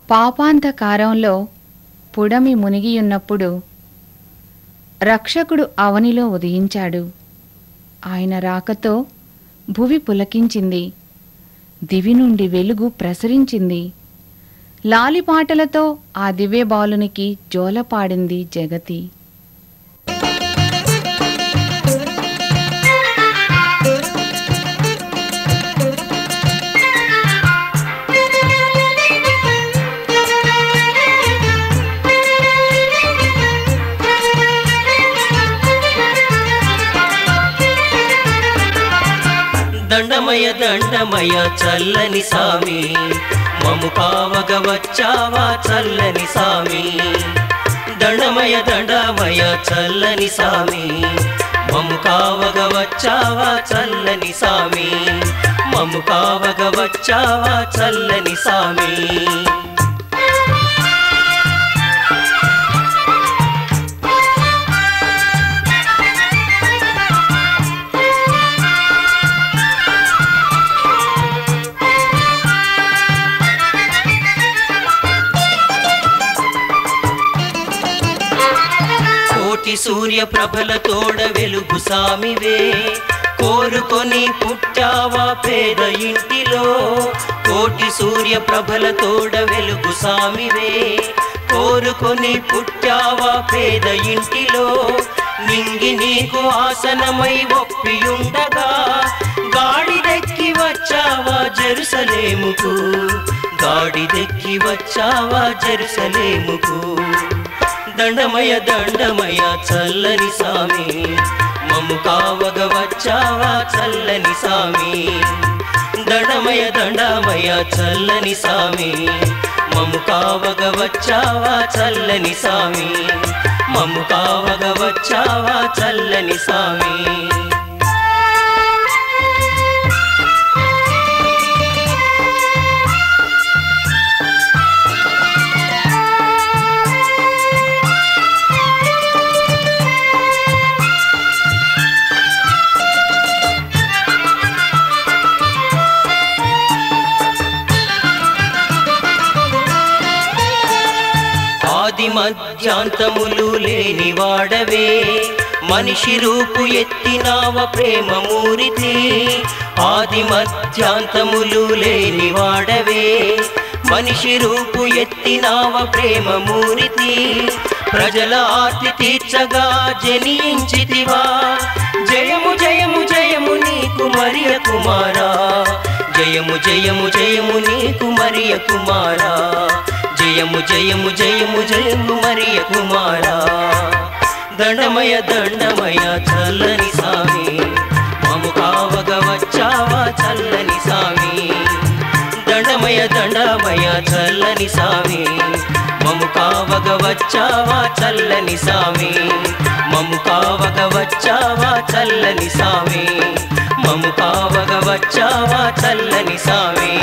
పాపాంతకారంలో పుడమి మునిగియున్నప్పుడు రక్షకుడు అవనిలో ఉదయించాడు. ఆయన రాకతో భువి పులకించింది, దివి నుండి వెలుగు ప్రసరించింది. లాలిపాటలతో ఆ దివ్యబాలునికి జోలపాడింది జగతి. దండమయ దండమయ చల్లని సామి, మము కావగ వచ్చావా చల్లని సామి. దండమయ దండమయ చల్లని సామి, మము కావగ వచ్చావా చల్లని సామి. మము కావగ వచ్చావా చల్లని సామి. కోటి సూర్య ప్రభల తోడ వెలుగు సామివే, కోరుకొని పుట్టావా పేద ఇంటిలో. కోటి సూర్య ప్రభల తోడ వెలుగు సామివే, కోరుకొని పుట్టావా పేద ఇంటిలో. నింగి నీకు ఆసనమై ఒప్పియుండగా, గాడిదెక్కి వచ్చావా జెరూసలేముకు. గాడిదెక్కి వచ్చావా జెరూసలేముకు. దండమయ దండమయ చల్లని సామి, మము కావగ వచ్చావా చల్లని సామి. దండమయ దండమయ చల్లని సామి, మము కావగ వచ్చావా చల్లని సామి. మము కావగ వచ్చావా చల్లని సామి. ఆది మధ్యాంతములు లేని వాడవే, మనిషి రూపు ఎత్తినావ ప్రేమ మూరితి. ఆది మధ్యాంతములు లేని వాడవే, మనిషి రూపు ఎత్తినావ ప్రేమ మూరితి. ప్రజల ఆర్తి తీర్చగా జనించితివా, జయము జయము జయము నీకు మరియ కుమారా. జయము జయము జయము నీకు మరియ కుమారా. జయము జయము జయము జయము మరియ కుమారా. దండమయ దండమయ చల్లని సామి, మము కావగ వచ్చావా చల్లని సామి. దండమయ దండమయ చల్లని సామి, మము కావగ వచ్చావా చల్లని సామి. మము కావగ వచ్చావా చల్లని సామి. మము కావగ వచ్చావా చల్లని సామి.